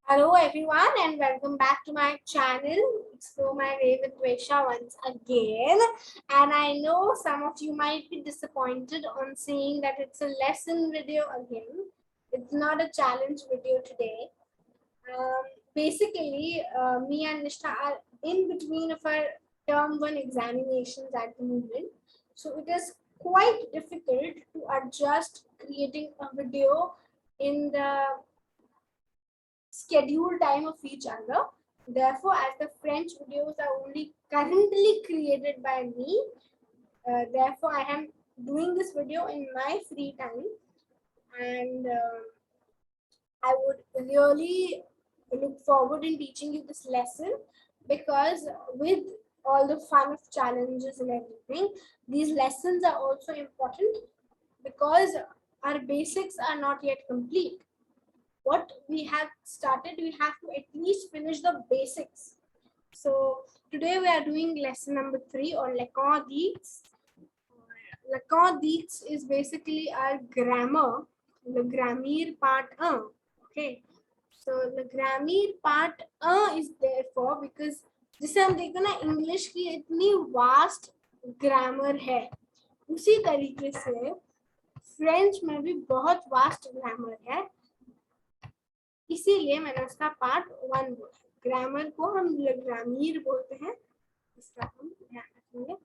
Hello everyone and welcome back to my channel Explore My Way with Vesha once again. And I know some of you might be disappointed on seeing that it's a lesson video again. It's not a challenge video today. Basically, me and Nishta are in between of our term 1 examinations at the moment. So it is quite difficult to adjust creating a video in the schedule time of each other. Therefore, as the French videos are only currently created by me, therefore I am doing this video in my free time, and I would really look forward in teaching you this lesson, because with all the fun of challenges and everything, these lessons are also important because our basics are not yet complete. What we have started, we have to at least finish the basics. So today we are doing lesson number 3 on leçons dits. Leçons dits is basically our grammar, the grammar part 1. Okay, so the grammar part 1 is there for because जिसे हम देखते हैं ना English की इतनी vast grammar है, उसी तरीके से फ्रेंच में भी बहुत वास्ट ग्रामर है, इसीलिए मैंने उसका पार्ट 1 बोला. ग्रामर को हम ग्रामीर बोलते हैं, इसका हम ध्यान रखेंगे.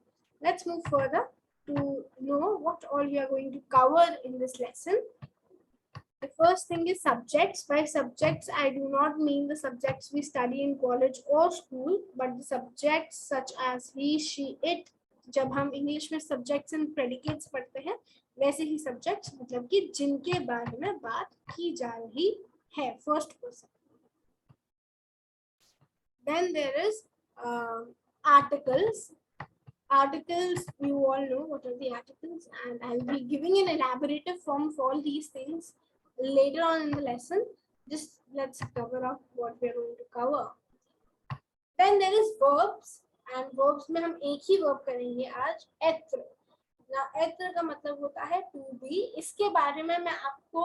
Let's move further to know what all you are going to cover in this lesson. The first thing is subjects. By subjects, I do not mean the subjects we study in college or school, but the subjects such as he, she, it. जब हम English में subjects and predicates पढ़ते हैं, वैसे ही subjects मतलब कि जिनके बारे में बात की जा रही है, first person. Then there is articles. Articles, you all know what are the articles, and I'll be giving an elaborative form for all these things later on in the lesson. Just let's cover up what we're going to cover. Then there is verbs, and verbs में हम एक ही verb करेंगे आज, être. Now être का मतलब होता है to be. इसके बारे में मैं आपको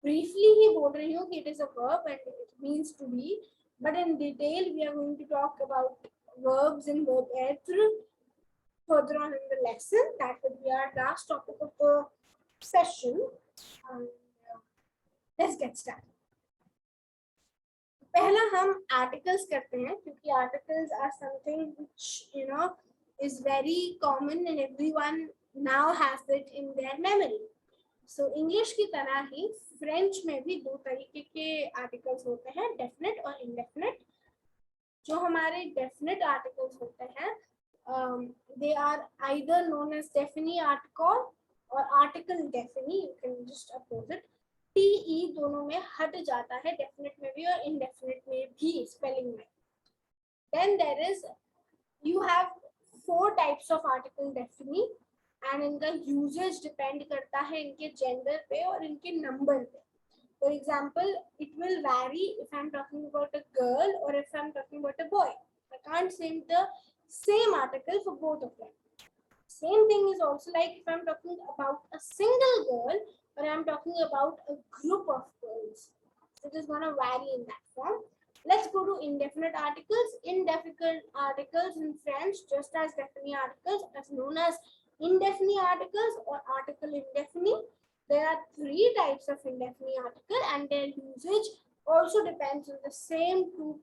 briefly ही बोल रही हूँ कि it is a verb and it means to be, but in detail we are going to talk about verbs and verb être further on in the lesson. That will be our last topic of the session. Let's get started. पहला हम articles करते हैं, क्योंकि articles are something which is very common and everyone now has it in their memory. So English की तरह ही French में भी दो तरीके के articles होते हैं, definite और indefinite. जो हमारे definite articles होते हैं, they are either known as definite article or article definite. You can just oppose it. TE दोनों में हट जाता है, definite में भी और indefinite में भी spelling में. Then there is, you have 4 types of article definite, and इनका usage depend करता है इनके gender पे और इनके number पे. For example, it will vary if I'm talking about a girl or if I'm talking about a boy. I can't say the same article for both of them. Same thing is also like if I'm talking about a single girl or I'm talking about a group of girls. It is going to vary in that form. Let's go to indefinite articles. Indefinite articles in French, just as definite articles, as known as indefinite articles or article indefinite. There are 3 types of indefinite article, and their usage also depends on the same 2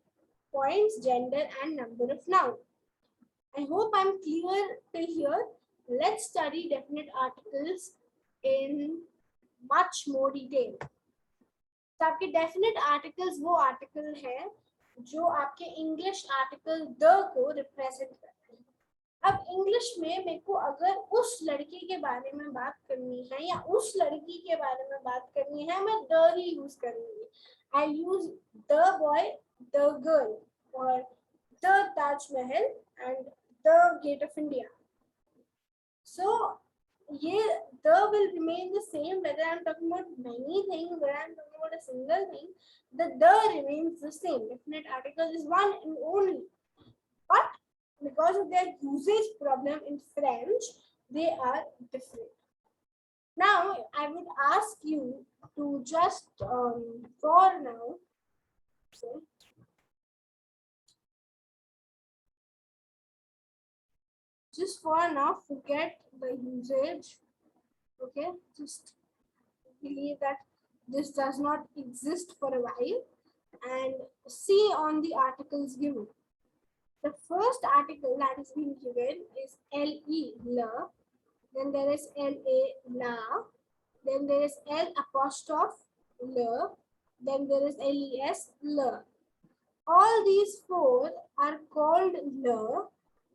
points, gender and number of noun. I hope I'm clear till here. Let's study definite articles in much more detail. तो आपके definite articles वो article है जो आपके English article the को represent करते हैं. अब English में मेरे को अगर उस लड़के के बारे में बात करनी है या उस लड़की के बारे में बात करनी है, मैं the ही use करूँगी. I use the boy, the girl, or the Taj Mahal and the Gate of India. So the will remain the same whether I'm talking about many things, whether I'm talking about a single thing. The remains the same. Definite article is one and only, but because of their usage problem in French, they are different. Now I would ask you to just for now, so just for now forget the usage. Okay, just believe that this does not exist for a while and see on the articles given. The first article that is being given is le, la. Then there is la, la. Then there is l apostrophe, la. Then there is les, la. All these four are called la,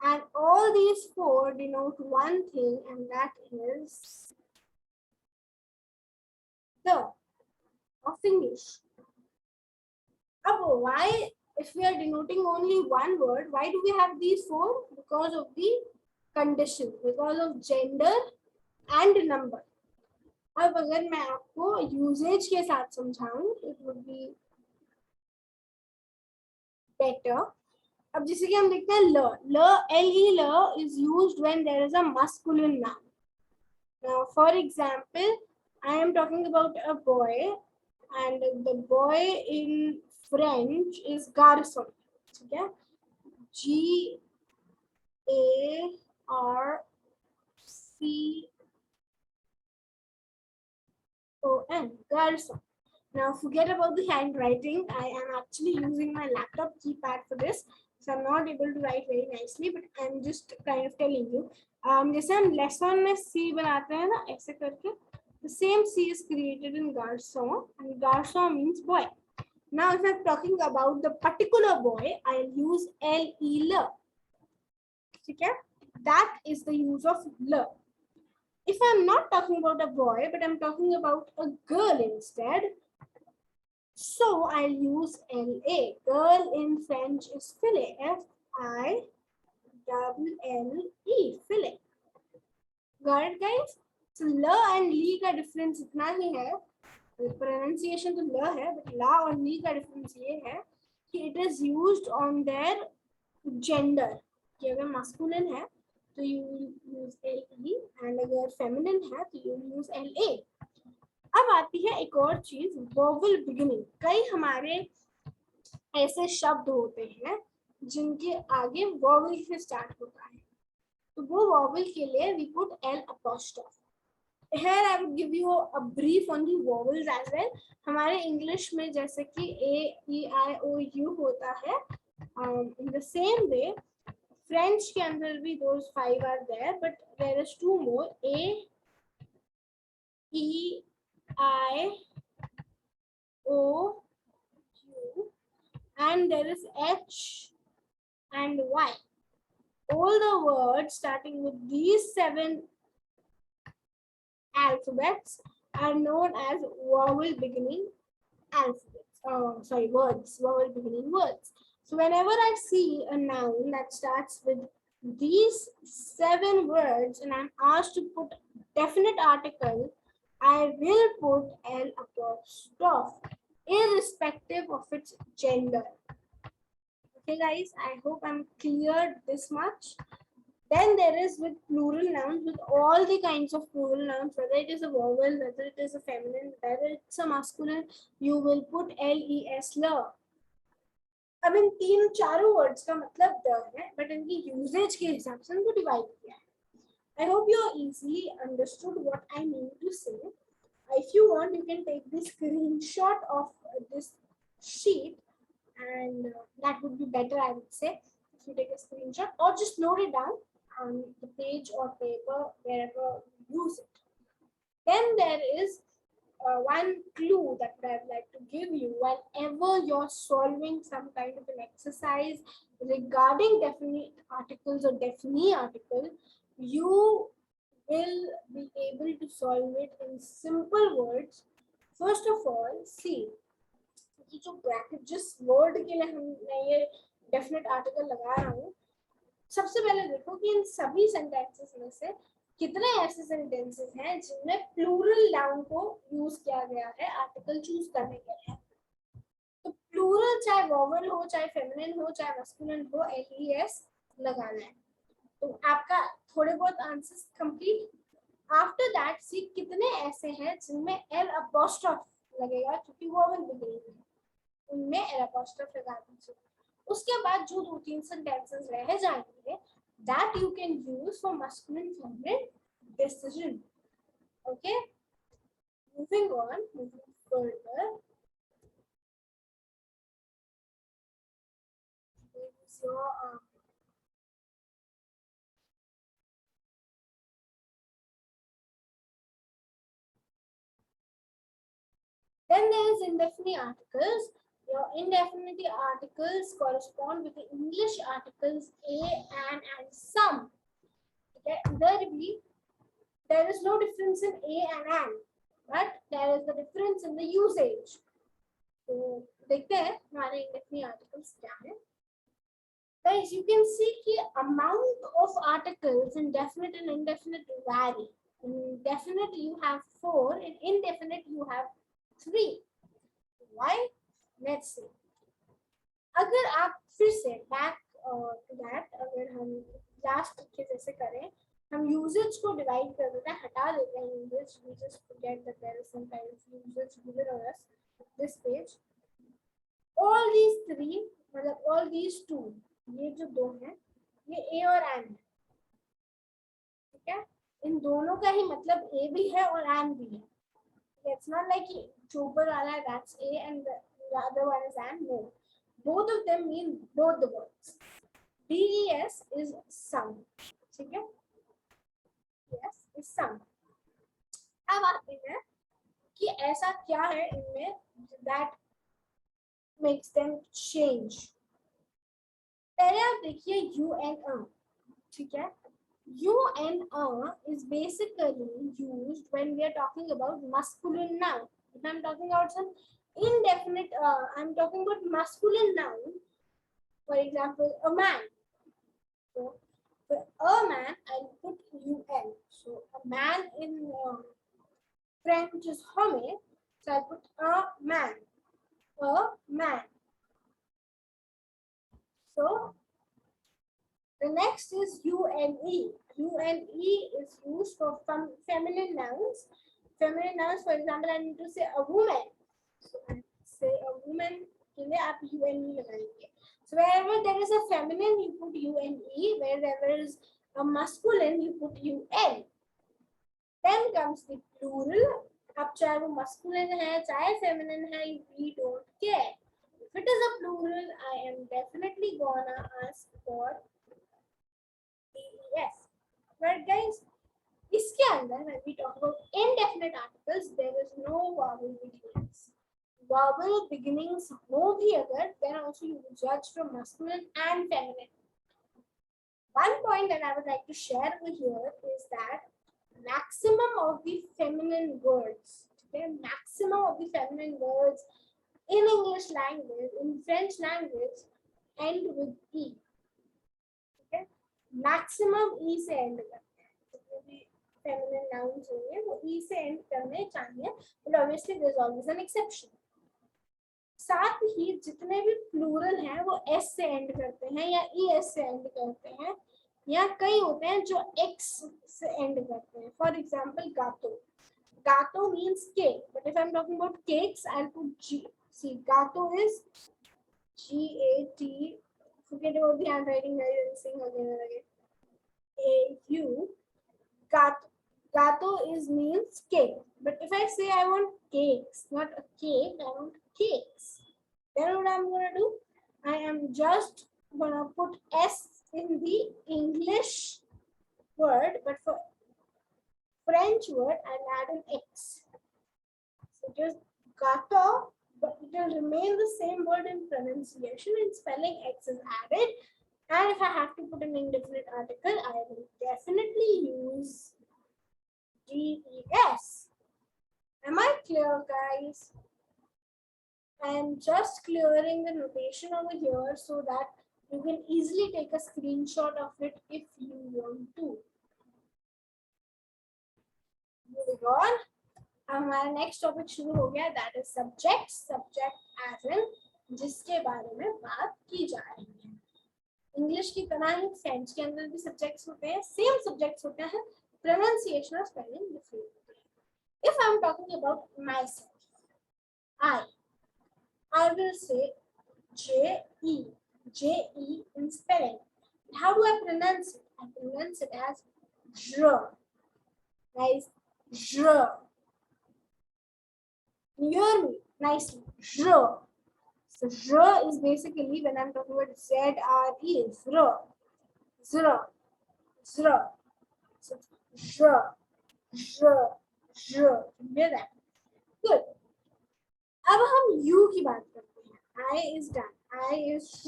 and all these four denote one thing, and that is the of English. Why, if we are denoting only one word, why do we have these four? Because of the condition, because of gender and number. अब अगर मैं आपको usage के साथ समझाऊं तो it would be better. अब जैसे कि हम देखते हैं ल, l is used when there is a masculine noun. Now, for example, I am talking about a boy, and the boy in French is garçon. Okay, Garcon, garçon. Now forget about the handwriting. I am actually using my laptop keypad for this, so I'm not able to write very nicely, but I'm just kind of telling you. जैसे हम lesson में C बनाते हैं ना ऐसे करके, the same C is created in garçon, and garçon means boy. Now if I'm talking about the particular boy, I'll use le. Okay, that is the use of le. If I'm not talking about a boy, but I'm talking about a girl instead, so I'll use LA. Girl in French is filet. F-I-L-L-E, filet. Got it, guys? So la and li का difference इतना ही है. Pronunciation तो la है, but la और li का difference ये है कि it is used on their gender. कि अगर masculine है तो you will use LE, and अगर feminine है तो you will use LA. अब आती है एक और चीज, वोवल बिगिनिंग. कई हमारे ऐसे शब्द होते हैं जिनके आगे वोवल से स्टार्ट होता है, तो वो वोवल के लिए we put L apostrophe. Here I would give you a brief on the vowels as well. हमारे इंग्लिश में जैसे कि A, E, I, O, U होता है, in the same way French के अंदर भी those 5 are there, but there is 2 more, A, E, I, O, U, and there is H and Y. All the words starting with these 7 alphabets are known as vowel beginning alphabets. Words, vowel beginning words. So whenever I see a noun that starts with these 7 words and I'm asked to put definite article, I will put L apostrophe irrespective of its gender. Okay guys, I hope I'm clear this much. Then there is with plural nouns, with all the kinds of plural nouns, whether it is a vowel, whether it is a feminine, whether it's a masculine, you will put les, la. अब इन 3-4 words का मतलब the है, but इनकी usage के हिसाब से इनको divide किया है. I hope you easily understood what I mean to say. If you want, you can take the screenshot of this sheet, and that would be better, I would say, if you take a screenshot, or just note it down on the page or paper, wherever you use it. Then there is one clue that I'd like to give you. Whenever you're solving some kind of an exercise regarding definite articles or definite article, you will be able to solve it in simple words. First of all, see, कि जो bracket जिस word के लिए मैं ये definite article लगा रहा हूँ, सबसे पहले देखो कि इन सभी सेंटेंसेस में से कितने ऐसे सेंटेंसेस हैं जिनमें प्लूरल नाउन को यूज किया गया है आर्टिकल चूज करने के लिए. तो प्लूरल चाहे वोवल हो, चाहे फेमिनिन हो, चाहे मस्कुलिन हो, les लगाना है. तो आपका थोड़े बहुत आंसर्स कंप्लीट. आफ्टर दैट सी कितने ऐसे हैं जिनमें एल अपॉस्ट्रोफ लगेगा क्योंकि वोवेल बिगिनिंग है, उनमें एल अपॉस्ट्रोफ लगा दीजिए। उसके बाद जो 2-3 सेंटेंसेस रह जाएंगे that you can use for masculine feminine decision. Okay, moving further. Is your then there is indefinite articles. Your indefinite articles correspond with the English articles a, and some. Okay, there is no difference in a and an, but there is the difference in the usage. तो देखते हैं हमारे indefinite articles क्या है. Guys, you can see the amount of articles in definite and indefinite vary. In definite you have 4, in indefinite you have 3. Why? Let's see. अगर आप फिर से back to that, अगर हम last के जैसे करें, हम usage को divide कर देते हैं, हटा देते हैं usage. We just forget that there is some kind of usage given on us this page. All these 3, मतलब all these 2, ये जो 2 हैं, ये a और an है, ठीक है? इन दोनों का ही मतलब a भी है और an भी है. It's not like जो ऊपर वाला है that's a and the other one is an. No, both of them mean both the words. des is some, ठीक है? Yes is some. अब आते हैं कि ऐसा क्या है इनमें that makes them change. पहले आप देखिए u and a, ठीक है? U and a is basically used when we are talking about masculine noun. If I'm talking about some indefinite, I'm talking about masculine noun. For example, a man. So for a man, I'll put un. So a man in French is homme. So I put a man. A man. So the next is une. Une is used for feminine nouns. Feminine nouns, for example, I need to say a woman. So I say a woman, के लिए आप une लगाएंगे. So wherever there is a feminine, you put une. Wherever there is a masculine, you put un. Then comes the plural. अब चाहे वो masculine है, चाहे feminine है, we don't care. If it is a plural, I am definitely gonna ask for yes. But guys, इसके अंदर when we talk about indefinite articles, there is no vowel beginnings. Vowel beginnings हो भी अगर, then also you will judge from masculine and feminine. One point that I would like to share over here is that maximum of the feminine words, okay, maximum of the feminine words in English language, in French language, end with E. Okay, maximum E से end करते हैं. जितने भी feminine nouns होंगे वो E से end करने चाहिए, but obviously there is always an exception. साथ ही जितने भी plural हैं वो S से end करते हैं या ES से end करते हैं, या कई होते हैं जो X से end करते हैं. For example, gato. Gato means cake, but if I'm talking about cakes, I'll put G. See, gato is G-A-T. Forget about the handwriting, I will sing again and again. A-U. Gato is means cake. But if I say I want cakes, not a cake, I want cakes. Then what I'm gonna do? I am just gonna put S in the English word, but for French word, I'll add an X. So just gato, but it will remain the same word in pronunciation. In spelling, X is added. And if I have to put an indefinite article, I will definitely use DES. Am I clear, guys? I am just clearing the notation over here so that you can easily take a screenshot of it if you want to. Moving on. अब हमारा next topic शुरू हो गया, that is subject. Subject as in जिसके बारे में बात की जा रही है. इंग्लिश की तरह ही फ्रेंच के अंदर भी सब्जेक्ट्स होते हैं, सेम सब्जेक्ट्स होते हैं, pronunciation or spelling different. If I'm talking about myself, I will say J-E, J-E in spelling. How do I pronounce it? I pronounce it as J. Guys, J. Hear me nicely. J. So J is basically when I'm talking about Z-R-E, Zr, Zr, Zr. So J, J, J. Hear that? Good. अब हम U की बात करते हैं. I is done. I is J.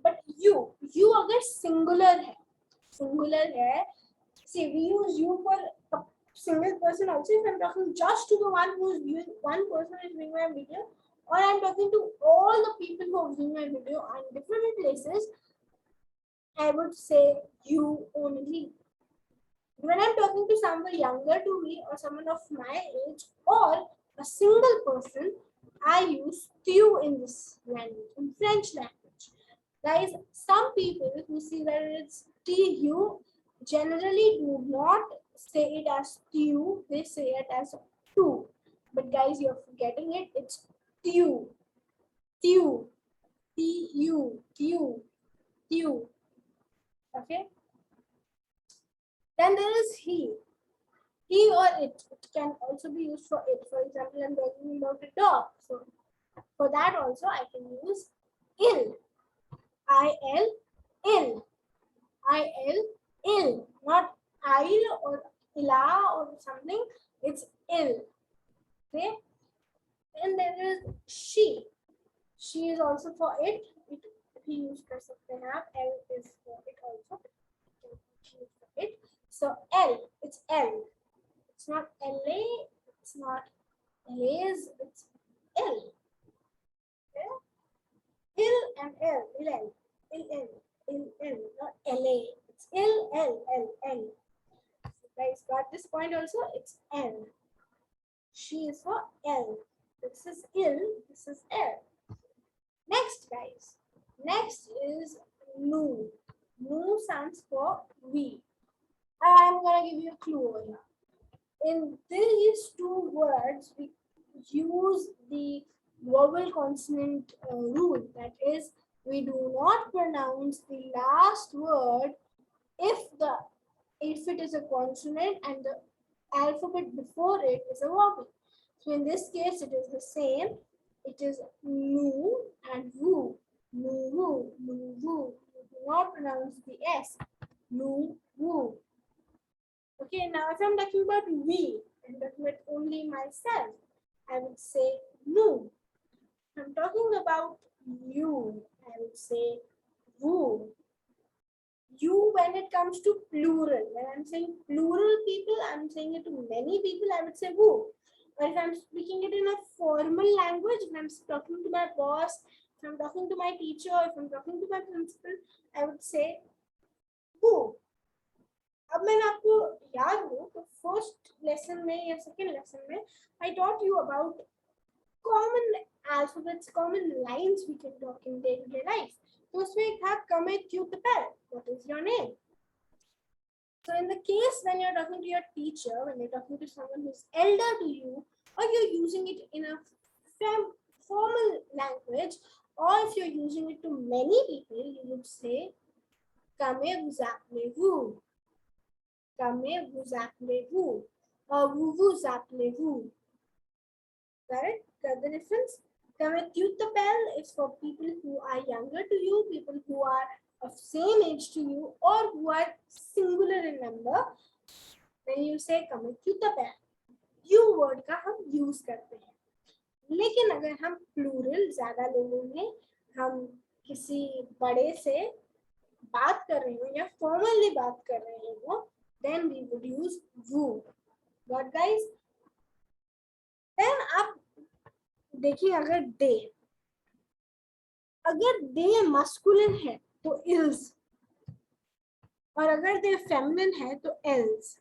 But you अगर singular है, see we use you for a single person also. If I'm talking just to the one who is viewing, one person is viewing my video, or I'm talking to all the people who are viewing my video on different places, I would say you only. When I'm talking to someone younger to me or someone of my age or a single person, I use tu in this language, in French language. Guys, some people who see that it's tu generally do not say it as tu, they say it as tu. But guys, you're forgetting it, it's tu, tu, tu, tu, tu. Okay? Then there is he. He or it can also be used for it. For example, I'm talking about a dog. So for that also I can use il. I-L, ill. I-L, ill. Not il or ila or something. It's ill. Okay. And there is she. She is also for it. It भी use कर सकते हैं आप. L is for it also. It. So L, it's L. It's not LA, it's not LA's, it's L. Okay? Ill and L, ill, not LA. It's L, L, L, L. So guys, got this point also? It's L. She is for L. This is ill, this is L. Next, guys. Next is nu. Nu stands for we. I'm gonna give you a clue over here. In these two words, we use the vowel consonant rule. That is, we do not pronounce the last word if it is a consonant and the alphabet before it is a vowel. So in this case, it is the same. It is nu and woo. Nu woo, nu woo. We do not pronounce the S. Nu woo. Okay, now if I'm talking about we, I'm talking about only myself, I would say nu. If I'm talking about you, I would say woo. You, when it comes to plural, when I'm saying plural people, I'm saying it to many people, I would say woo. Or if I'm speaking it in a formal language, if I'm talking to my boss, if I'm talking to my teacher, if I'm talking to my principal, I would say woo. अब मैंने आपको याद हो तो first lesson में या second lesson में I taught you about common alphabets, common lines we can talk in day-to-day life. तो उसमें एक था come cute pal. What is your name? So in the case when you're talking to your teacher, when you're talking to someone who's elder to you, or you're using it in a formal language, or if you're using it to many people, you would say come vous appelez-vous. Comment vous appelez-vous? Or vous appelez-vous? Correct? Got the difference? Comment tu t'appelles is for people who are younger to you, people who are of same age to you, or who are singular in number. Then you say comment tu t'appelles. You word का हम use करते हैं. लेकिन अगर हम plural ज़्यादा लोगों में हम किसी बड़े से बात कर रहे हो या formally बात कर रहे हो, then we would use vous. Got guys? Then आप देखिए अगर they masculine है तो ils, और अगर they feminine है तो else.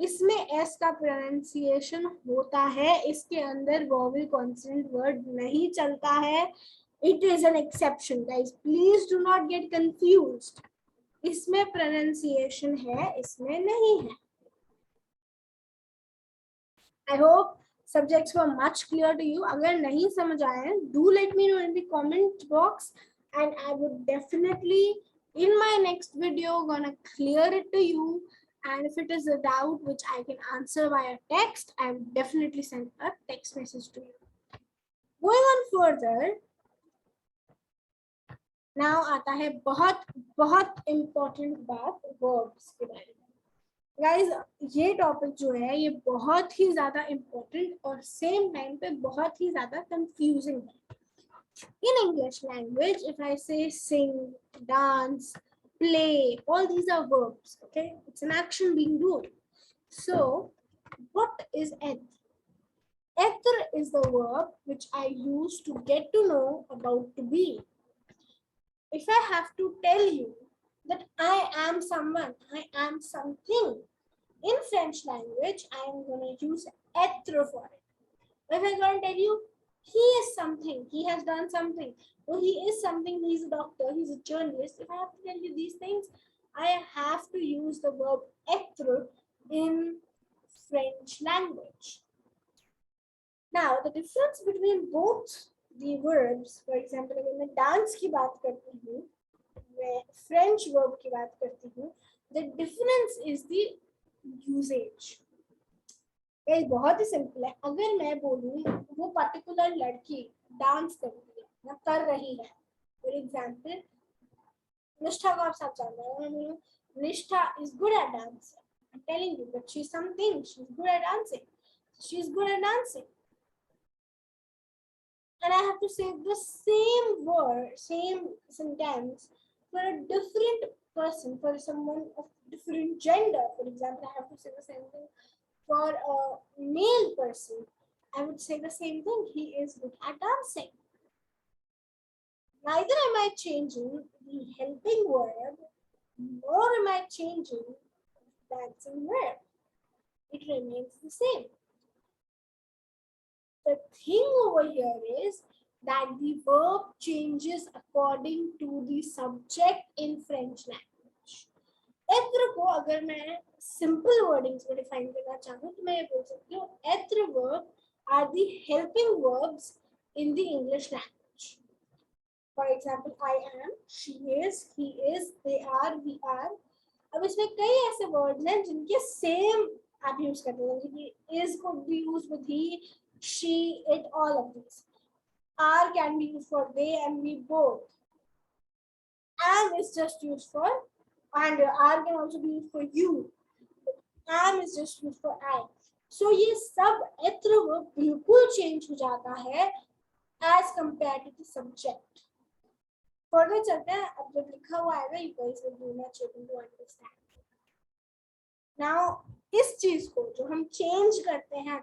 इसमें s का pronunciation होता है, इसके अंदर vowel consonant word नहीं चलता है. It is an exception, guys. Please do not get confused. इसमें pronunciation है, इसमें नहीं है. I hope subjects were much clear to you. अगर नहीं समझ आए, do let me know in the comment box, and I would definitely in my next video gonna clear it to you. And if it is a doubt which I can answer via text, I will definitely send a text message to you. Going on further, now आता है बहुत बहुत important बात verbs के बारे में. Guys, ये topic जो है ये बहुत ही ज्यादा इम्पोर्टेंट और सेम टाइम पे बहुत ही ज्यादा कंफ्यूजिंग है. In English language, if I say sing, dance, play, all these are verbs. Okay, it's an action being done. So, what is eth? Eth is the verb which I use to get to know about to be. If I have to tell you that I am someone, I am something, in French language, I am going to use être for it. If I'm going to tell you, he is something, he has done something, or he is something, he's a doctor, he's a journalist. If I have to tell you these things, I have to use the verb être in French language. Now, the difference between both the verbs, for example, अगर मैं dance की बात करती हूँ, मैं French verb की बात करती हूँ, the difference is the usage. ये बहुत ही सिंपल है. अगर मैं बोलूँ वो पर्टिकुलर लड़की डांस करती है या कर रही है, फॉर एग्जाम्पल निष्ठा को आप सब जानते हैं, निष्ठा is good at dancing. I'm telling you that she's something, she's good at dancing. She's good at dancing. And I have to say the same word, same sentence for a different person, for someone of different gender. For example, I have to say the same thing for a male person. I would say the same thing. He is good at dancing. Neither am I changing the helping verb, nor am I changing the dancing verb. It remains the same. The thing over here is that the verb changes according to the subject in French language. Être को अगर मैं simple wordings में define करना चाहूँ तो मैं ये बोल सकती हूँ être verb are the helping verbs in the English language. For example, I am, she is, he is, they are, we are. अब इसमें कई ऐसे words हैं जिनके same आप use करते हैं, कि is could be used with he, she, it, all of these. Are can be used for they and we both. Am is just used for, and are can also be used for you. Am is just used for I. So ये सब être verb बिल्कुल change हो जाता है as compared to the subject. Further चलते हैं. अब जब लिखा हुआ आएगा, you guys will do much able to understand. Now इस चीज को जो हम change करते हैं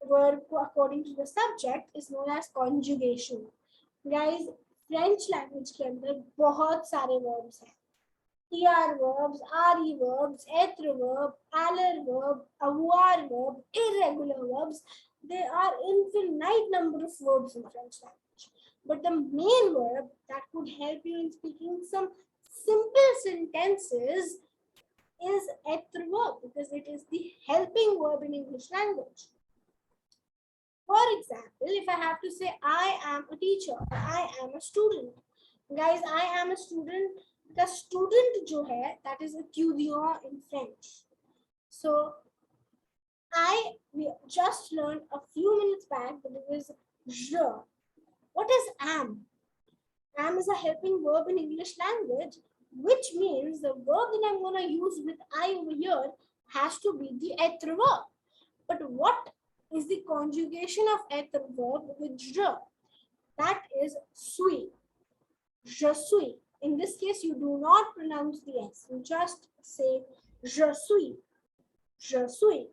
verb according to the subject is known as conjugation. Guys, French language के अंदर बहुत सारे verbs हैं. er verbs, re verbs, être verb, aller verb, avoir verb, irregular verbs. There are infinite number of verbs in French language. But the main verb that could help you in speaking some simple sentences is être verb, because it is the helping verb in English language. For example, if I have to say I am a teacher, I am a student. Guys, I am a student. The student जो है, that is étudiant in French. So, we just learned a few minutes back that it is je. What is am? Am is a helping verb in English language, which means the verb that I'm going to use with I over here has to be the être verb. But what is the conjugation of être verb with je? That is suis. Je suis. In this case, you do not pronounce the S. You just say je suis. Je suis.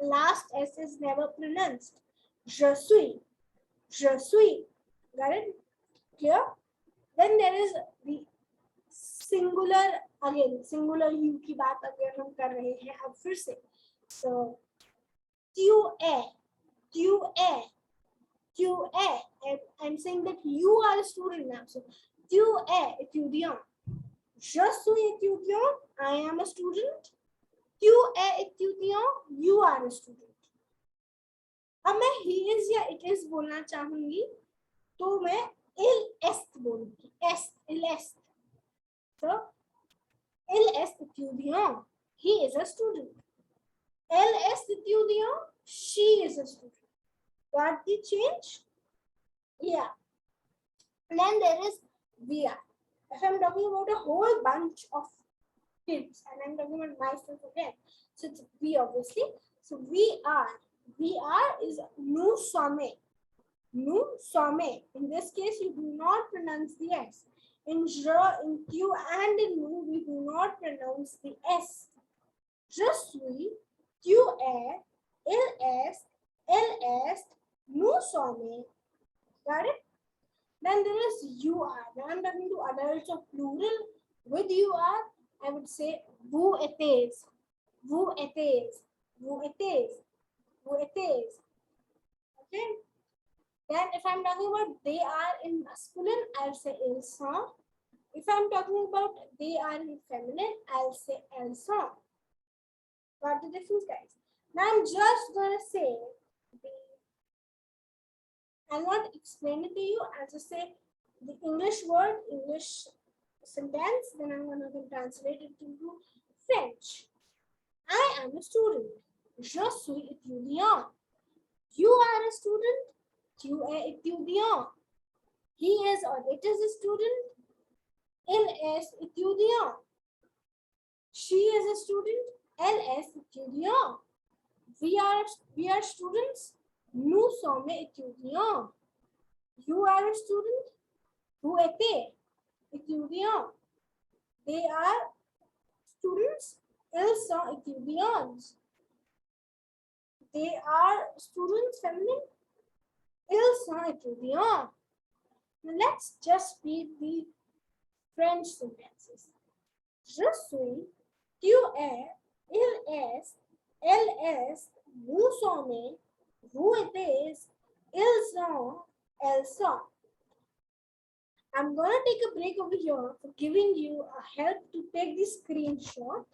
Last S is never pronounced. Je suis. Je suis. Got it? Clear? Then there is the singular, again, singular you की बात अगर हम कर रहे हैं अब फिर से. So, tu es. Tu es. Tu es. I'm saying that you are a student now. So, tu es étudiant. Je suis étudiant. I am a student. Tu es étudiant. You are a student. अब मैं he is या it is बोलना चाहूंगी तो मैं il est बोलूंगी. Est, il est. So il est étudiant. He is a student. Elle est étudiant. She is a student. Got the change? Yeah. And then there is we are. If I'm talking about a whole bunch of kids, and I'm talking about myself again, so it's we obviously. So we are. We are is nous sommes. Nous sommes. In this case, you do not pronounce the S. In je, in tu, and in nous, we do not pronounce the S. Je suis, tu es, il est, elle est, nous sommes. Got it? Then there is you are. When I'm talking to adults of plural, with you are, I would say vous étiez, vous étiez, vous étiez, vous étiez. Okay? Then if I'm talking about they are in masculine, I'll say ils sont. If I'm talking about they are in feminine, I'll say elles sont. Got the difference, guys? Now I'm just gonna say I'll not explain it to you. I'll just say the English word, English sentence, then I'm gonna translate it into French. I am a student. Je suis étudiant. You are a student. Tu es étudiant. He is or it is a student. Il est étudiant. She is a student. Elle est étudiant. We are students. Nous sommes étudiants. You are a student. Vous êtes étudiant. They are students. Ils sont étudiants. They are students, feminine. Ils sont étudiants. Now let's just read the French sentences. Je suis, tu es, il est, elle est, nous sommes, vous êtes, ils sont, elles sont. I'm going to take a break over here for giving you a help to take the screenshot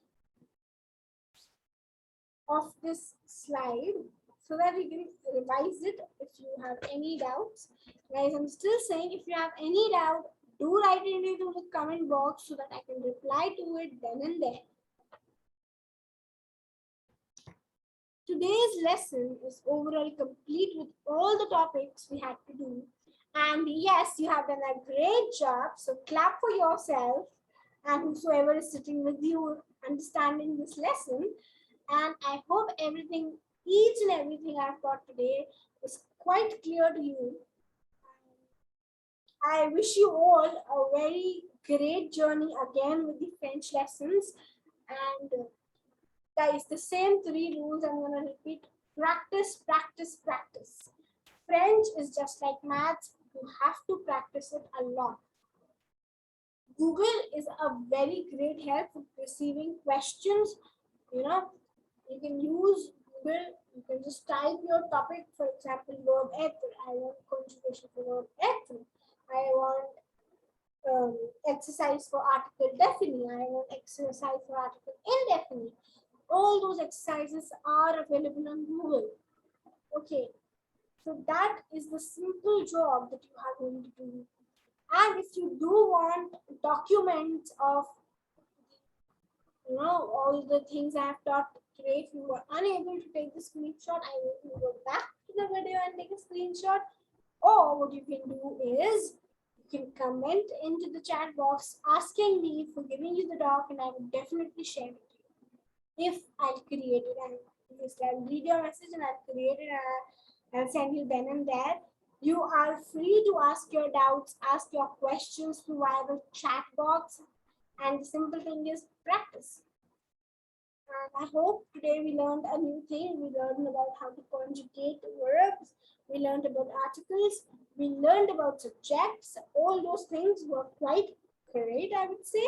of this slide so that you can revise it if you have any doubts. Guys, I'm still saying if you have any doubt, do write it into the comment box so that I can reply to it then and there. Today's lesson is overall complete with all the topics we had to do. And yes, you have done a great job. So clap for yourself and whosoever is sitting with you understanding this lesson. And I hope everything, each and everything I've got today is quite clear to you. I wish you all a very great journey again with the French lessons. And guys, the same 3 rules I'm going to repeat. Practice, practice, practice. French is just like maths. You have to practice it a lot. Google is a very great help for receiving questions. You know, you can use Google. You can just type your topic, for example, verb être. I want conjugation for verb être. I want exercise for article definite. I want exercise for article indefinite. All those exercises are available on Google. Okay, so that is the simple job that you are going to do. And if you do want documents of, you know, all the things I have taught today, if you were unable to take the screenshot, I will go back to the video and take a screenshot. Or what you can do is, you can comment into the chat box asking me for giving you the doc, and I will definitely share it with you. If I'll create it, and I'll read your message and I'll create it and I'll send you then and there. You are free to ask your doubts, ask your questions through the chat box. And the simple thing is practice. And I hope today we learned a new thing. We learned about how to conjugate verbs. We learned about articles. We learned about subjects. All those things were quite great, I would say.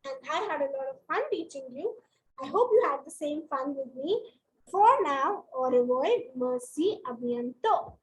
And I had a lot of fun teaching you. I hope you had the same fun with me. For now, au revoir, merci, à bientôt.